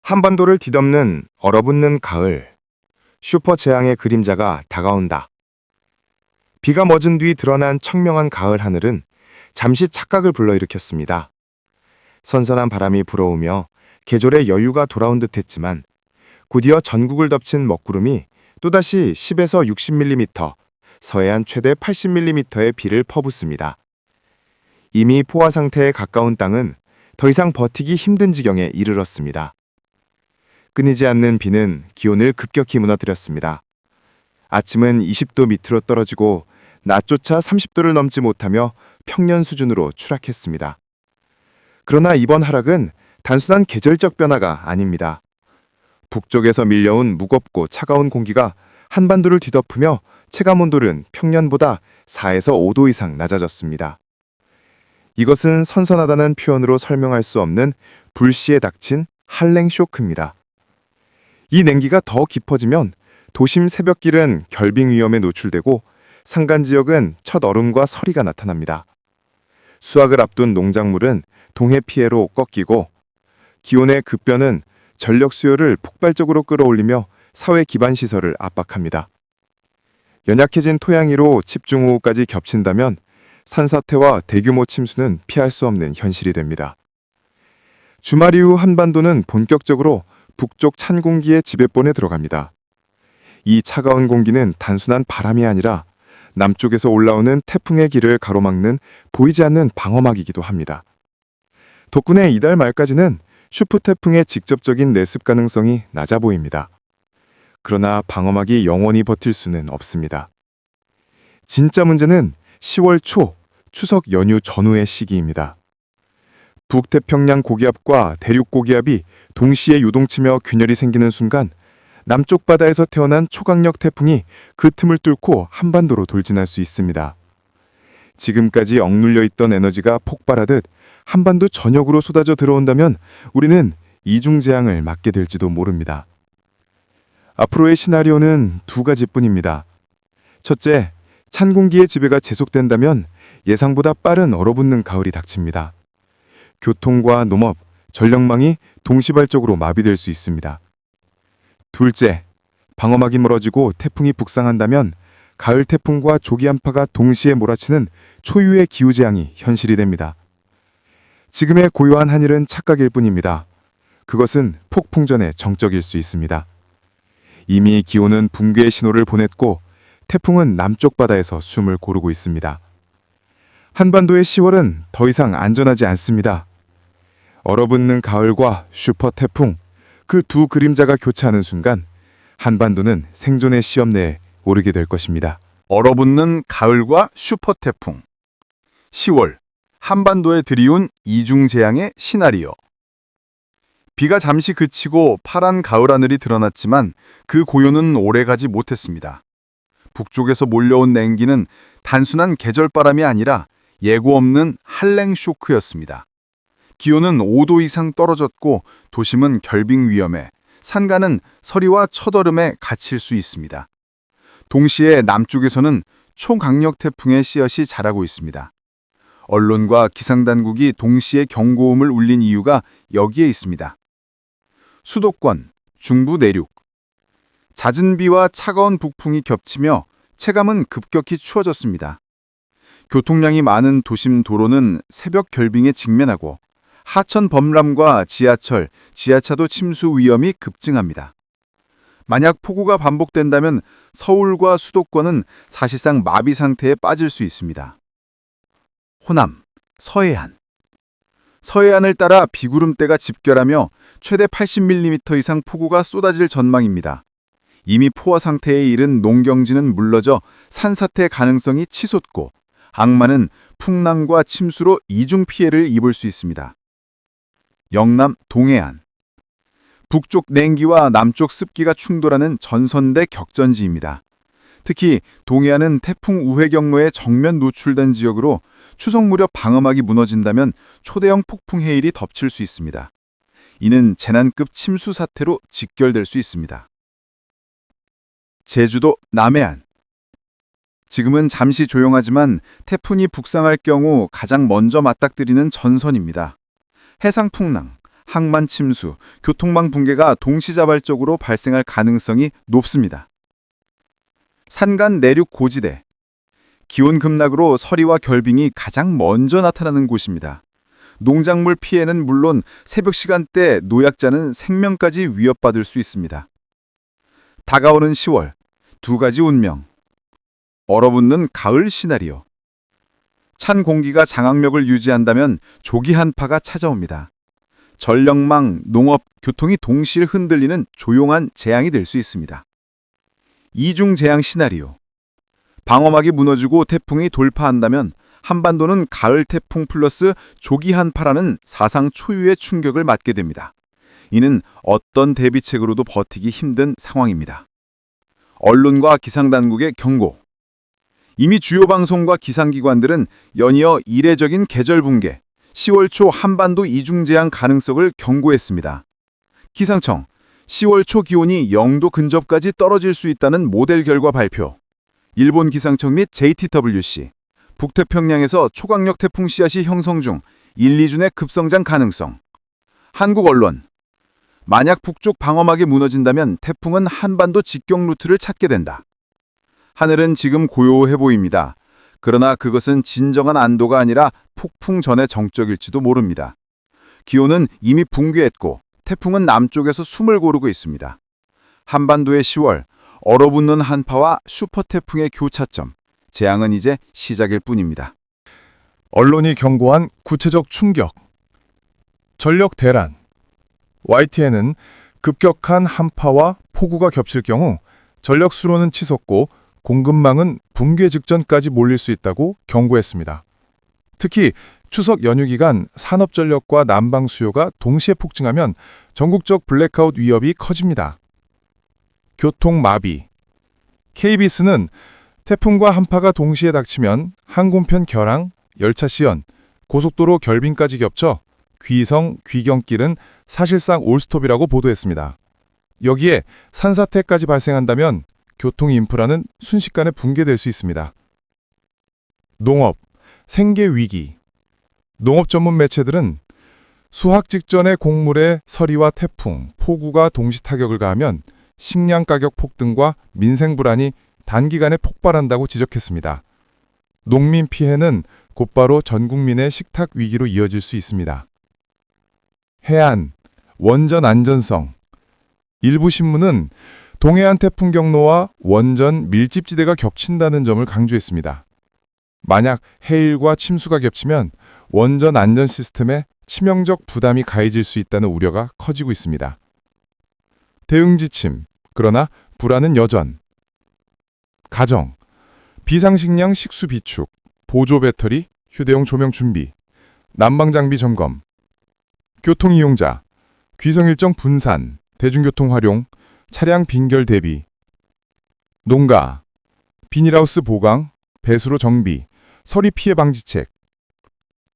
한반도를 뒤덮는 얼어붙는 가을. 슈퍼 재앙의 그림자가 다가온다. 비가 멎은 뒤 드러난 청명한 가을 하늘은 잠시 착각을 불러일으켰습니다. 선선한 바람이 불어오며 계절의 여유가 돌아온 듯했지만 곧이어 전국을 덮친 먹구름이 또다시 10에서 60mm, 서해안 최대 80mm의 비를 퍼붓습니다. 이미 포화 상태에 가까운 땅은 더 이상 버티기 힘든 지경에 이르렀습니다. 끊이지 않는 비는 기온을 급격히 무너뜨렸습니다. 아침은 20도 밑으로 떨어지고 낮조차 30도를 넘지 못하며 평년 수준으로 추락했습니다. 그러나 이번 하락은 단순한 계절적 변화가 아닙니다. 북쪽에서 밀려온 무겁고 차가운 공기가 한반도를 뒤덮으며 체감온도는 평년보다 4에서 5도 이상 낮아졌습니다. 이것은 선선하다는 표현으로 설명할 수 없는 불시에 닥친 한랭 쇼크입니다. 이 냉기가 더 깊어지면 도심 새벽길은 결빙 위험에 노출되고 산간 지역은 첫 얼음과 서리가 나타납니다. 수확을 앞둔 농작물은 동해 피해로 꺾이고 기온의 급변은 전력 수요를 폭발적으로 끌어올리며 사회 기반 시설을 압박합니다. 연약해진 토양 위로 집중호우까지 겹친다면 산사태와 대규모 침수는 피할 수 없는 현실이 됩니다. 주말 이후 한반도는 본격적으로 북쪽 찬 공기의 지배본에 들어갑니다. 이 차가운 공기는 단순한 바람이 아니라 남쪽에서 올라오는 태풍의 길을 가로막는 보이지 않는 방어막이기도 합니다. 덕분에 이달 말까지는 슈퍼 태풍의 직접적인 내습 가능성이 낮아 보입니다. 그러나 방어막이 영원히 버틸 수는 없습니다. 진짜 문제는 10월 초 추석 연휴 전후의 시기입니다. 북태평양 고기압과 대륙 고기압이 동시에 요동치며 균열이 생기는 순간 남쪽 바다에서 태어난 초강력 태풍이 그 틈을 뚫고 한반도로 돌진할 수 있습니다. 지금까지 억눌려 있던 에너지가 폭발하듯 한반도 전역으로 쏟아져 들어온다면 우리는 이중재앙을 맞게 될지도 모릅니다. 앞으로의 시나리오는 두 가지뿐입니다. 첫째, 찬 공기의 지배가 지속된다면 예상보다 빠른 얼어붙는 가을이 닥칩니다. 교통과 농업, 전력망이 동시발적으로 마비될 수 있습니다. 둘째, 방어막이 멀어지고 태풍이 북상한다면 가을 태풍과 조기 한파가 동시에 몰아치는 초유의 기후재앙이 현실이 됩니다. 지금의 고요한 한일은 착각일 뿐입니다. 그것은 폭풍전의 정적일 수 있습니다. 이미 기온은 붕괴의 신호를 보냈고 태풍은 남쪽 바다에서 숨을 고르고 있습니다. 한반도의 10월은 더 이상 안전하지 않습니다. 얼어붙는 가을과 슈퍼 태풍, 그 두 그림자가 교차하는 순간 한반도는 생존의 시험 내에 오르게 될 것입니다. 얼어붙는 가을과 슈퍼 태풍. 10월, 한반도에 들이운 이중재앙의 시나리오. 비가 잠시 그치고 파란 가을 하늘이 드러났지만 그 고요는 오래가지 못했습니다. 북쪽에서 몰려온 냉기는 단순한 계절바람이 아니라 예고 없는 한랭 쇼크였습니다. 기온은 5도 이상 떨어졌고 도심은 결빙 위험에, 산간은 서리와 첫얼음에 갇힐 수 있습니다. 동시에 남쪽에서는 초강력 태풍의 씨앗이 자라고 있습니다. 언론과 기상당국이 동시에 경고음을 울린 이유가 여기에 있습니다. 수도권, 중부 내륙. 잦은 비와 차가운 북풍이 겹치며 체감은 급격히 추워졌습니다. 교통량이 많은 도심 도로는 새벽 결빙에 직면하고 하천 범람과 지하철, 지하차도 침수 위험이 급증합니다. 만약 폭우가 반복된다면 서울과 수도권은 사실상 마비 상태에 빠질 수 있습니다. 호남, 서해안. 서해안을 따라 비구름대가 집결하며 최대 80mm 이상 폭우가 쏟아질 전망입니다. 이미 포화 상태에 이른 농경지는 물러져 산사태 가능성이 치솟고 악마는 풍랑과 침수로 이중 피해를 입을 수 있습니다. 영남 동해안. 북쪽 냉기와 남쪽 습기가 충돌하는 전선대 격전지입니다. 특히 동해안은 태풍 우회 경로에 정면 노출된 지역으로 추석 무렵 방어막이 무너진다면 초대형 폭풍 해일이 덮칠 수 있습니다. 이는 재난급 침수 사태로 직결될 수 있습니다. 제주도 남해안. 지금은 잠시 조용하지만 태풍이 북상할 경우 가장 먼저 맞닥뜨리는 전선입니다. 해상 풍랑, 항만 침수, 교통망 붕괴가 동시자발적으로 발생할 가능성이 높습니다. 산간 내륙 고지대. 기온 급락으로 서리와 결빙이 가장 먼저 나타나는 곳입니다. 농작물 피해는 물론 새벽 시간대 노약자는 생명까지 위협받을 수 있습니다. 다가오는 10월, 두 가지 운명. 얼어붙는 가을 시나리오. 찬 공기가 장악력을 유지한다면 조기 한파가 찾아옵니다. 전력망, 농업, 교통이 동시에 흔들리는 조용한 재앙이 될 수 있습니다. 이중 재앙 시나리오. 방어막이 무너지고 태풍이 돌파한다면 한반도는 가을 태풍 플러스 조기 한파라는 사상 초유의 충격을 맞게 됩니다. 이는 어떤 대비책으로도 버티기 힘든 상황입니다. 언론과 기상당국의 경고. 이미 주요 방송과 기상기관들은 연이어 이례적인 계절 붕괴, 10월 초 한반도 이중재앙 가능성을 경고했습니다. 기상청, 10월 초 기온이 0도 근접까지 떨어질 수 있다는 모델 결과 발표. 일본 기상청 및 JTWC, 북태평양에서 초강력 태풍 씨앗이 형성 중 1, 2준의 급성장 가능성. 한국 언론, 만약 북쪽 방어막이 무너진다면 태풍은 한반도 직경 루트를 찾게 된다. 하늘은 지금 고요해 보입니다. 그러나 그것은 진정한 안도가 아니라 폭풍 전의 정적일지도 모릅니다. 기온은 이미 붕괴했고 태풍은 남쪽에서 숨을 고르고 있습니다. 한반도의 10월, 얼어붙는 한파와 슈퍼태풍의 교차점, 재앙은 이제 시작일 뿐입니다. 언론이 경고한 구체적 충격. 전력 대란. YTN은 급격한 한파와 폭우가 겹칠 경우 전력 수로는 치솟고 공급망은 붕괴 직전까지 몰릴 수 있다고 경고했습니다. 특히 추석 연휴 기간 산업전력과 난방 수요가 동시에 폭증하면 전국적 블랙아웃 위협이 커집니다. 교통 마비. KBS는 태풍과 한파가 동시에 닥치면 항공편 결항, 열차 시연, 고속도로 결빙까지 겹쳐 귀성, 귀경길은 사실상 올스톱이라고 보도했습니다. 여기에 산사태까지 발생한다면 교통 인프라는 순식간에 붕괴될 수 있습니다. 농업, 생계 위기. 농업 전문 매체들은 수확 직전의 곡물에 서리와 태풍, 폭우가 동시 타격을 가하면 식량 가격 폭등과 민생 불안이 단기간에 폭발한다고 지적했습니다. 농민 피해는 곧바로 전 국민의 식탁 위기로 이어질 수 있습니다. 해안, 원전 안전성. 일부 신문은 동해안 태풍 경로와 원전 밀집지대가 겹친다는 점을 강조했습니다. 만약 해일과 침수가 겹치면 원전 안전 시스템에 치명적 부담이 가해질 수 있다는 우려가 커지고 있습니다. 대응 지침, 그러나 불안은 여전. 가정, 비상식량 식수 비축, 보조 배터리, 휴대용 조명 준비, 난방 장비 점검. 교통 이용자, 귀성 일정 분산, 대중교통 활용, 차량 빈결 대비. 농가, 비닐하우스 보강, 배수로 정비, 서리 피해 방지책.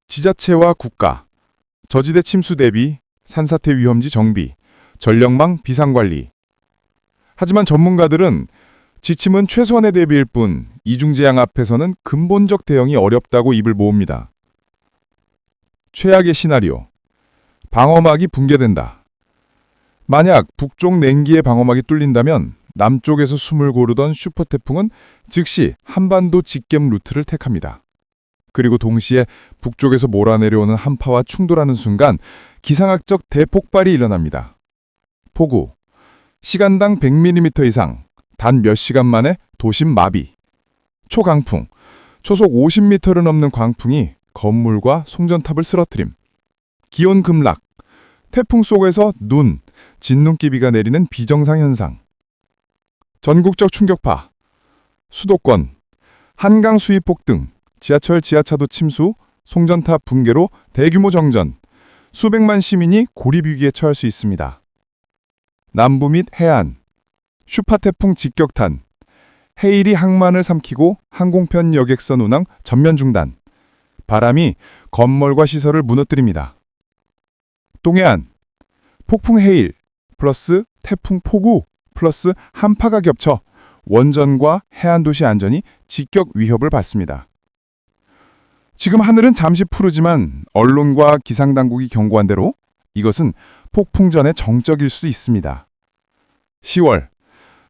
지자체와 국가, 저지대 침수 대비, 산사태 위험지 정비, 전력망 비상관리. 하지만 전문가들은 지침은 최소한의 대비일 뿐 이중재앙 앞에서는 근본적 대응이 어렵다고 입을 모읍니다. 최악의 시나리오. 방어막이 붕괴된다. 만약 북쪽 냉기의 방어막이 뚫린다면 남쪽에서 숨을 고르던 슈퍼태풍은 즉시 한반도 직겜 루트를 택합니다. 그리고 동시에 북쪽에서 몰아내려오는 한파와 충돌하는 순간 기상학적 대폭발이 일어납니다. 폭우, 시간당 100mm 이상, 단 몇 시간 만에 도심 마비. 초강풍, 초속 50m를 넘는 광풍이 건물과 송전탑을 쓰러뜨림. 기온 급락, 태풍 속에서 눈, 진눈기비가 내리는 비정상 현상. 전국적 충격파, 수도권, 한강 수위 폭등, 지하철 지하차도 침수, 송전탑 붕괴로 대규모 정전, 수백만 시민이 고립 위기에 처할 수 있습니다. 남부 및 해안, 슈퍼태풍 직격탄, 해일이 항만을 삼키고 항공편 여객선 운항 전면 중단, 바람이 건물과 시설을 무너뜨립니다. 동해안, 폭풍 해일 플러스 태풍 폭우 플러스 한파가 겹쳐 원전과 해안 도시 안전이 직격 위협을 받습니다. 지금 하늘은 잠시 푸르지만 언론과 기상당국이 경고한 대로 이것은 폭풍전의 정적일 수 있습니다. 10월,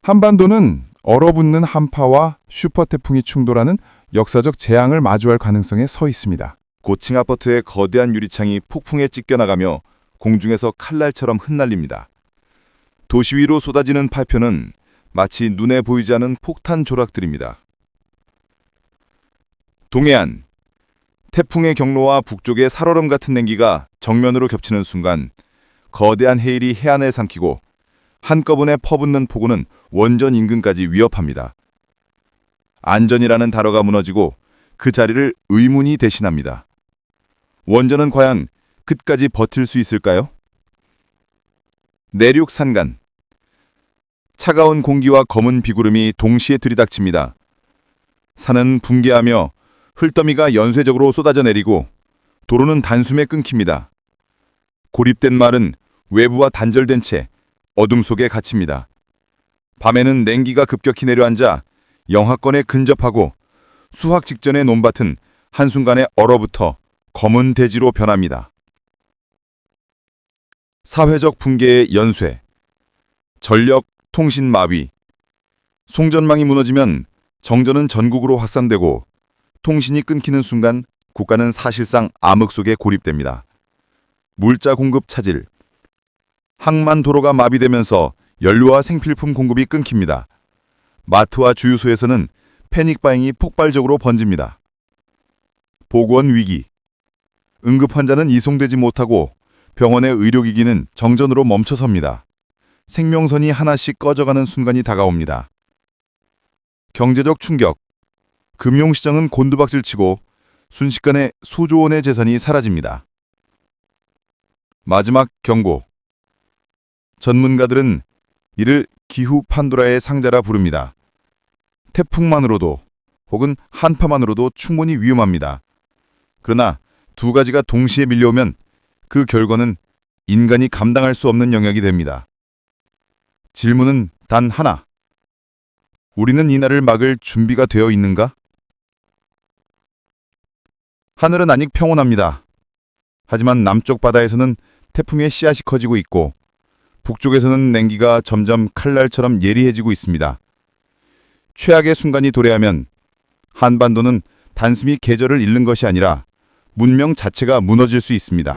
한반도는 얼어붙는 한파와 슈퍼태풍이 충돌하는 역사적 재앙을 마주할 가능성에 서 있습니다. 고층 아파트의 거대한 유리창이 폭풍에 찢겨나가며 공중에서 칼날처럼 흩날립니다. 도시 위로 쏟아지는 파편은 마치 눈에 보이지 않는 폭탄 조각들입니다. 동해안, 태풍의 경로와 북쪽의 살얼음 같은 냉기가 정면으로 겹치는 순간 거대한 해일이 해안을 삼키고 한꺼번에 퍼붓는 폭우는 원전 인근까지 위협합니다. 안전이라는 단어가 무너지고 그 자리를 의문이 대신합니다. 원전은 과연 끝까지 버틸 수 있을까요? 내륙 산간, 차가운 공기와 검은 비구름이 동시에 들이닥칩니다. 산은 붕괴하며 흙더미가 연쇄적으로 쏟아져 내리고 도로는 단숨에 끊깁니다. 고립된 말은 외부와 단절된 채 어둠 속에 갇힙니다. 밤에는 냉기가 급격히 내려앉아 영하권에 근접하고 수확 직전의 논밭은 한순간에 얼어붙어 검은 대지로 변합니다. 사회적 붕괴의 연쇄, 전력, 통신 마비, 송전망이 무너지면 정전은 전국으로 확산되고 통신이 끊기는 순간 국가는 사실상 암흑 속에 고립됩니다. 물자 공급 차질, 항만 도로가 마비되면서 연료와 생필품 공급이 끊깁니다. 마트와 주유소에서는 패닉 바잉이 폭발적으로 번집니다. 보건 위기, 응급 환자는 이송되지 못하고 병원의 의료기기는 정전으로 멈춰섭니다. 생명선이 하나씩 꺼져가는 순간이 다가옵니다. 경제적 충격, 금융시장은 곤두박질치고 순식간에 수조 원의 재산이 사라집니다. 마지막 경고, 전문가들은 이를 기후 판도라의 상자라 부릅니다. 태풍만으로도 혹은 한파만으로도 충분히 위험합니다. 그러나 두 가지가 동시에 밀려오면 그 결과는 인간이 감당할 수 없는 영역이 됩니다. 질문은 단 하나. 우리는 이날을 막을 준비가 되어 있는가? 하늘은 아직 평온합니다. 하지만 남쪽 바다에서는 태풍의 씨앗이 커지고 있고 북쪽에서는 냉기가 점점 칼날처럼 예리해지고 있습니다. 최악의 순간이 도래하면 한반도는 단숨이 계절을 잃는 것이 아니라 문명 자체가 무너질 수 있습니다.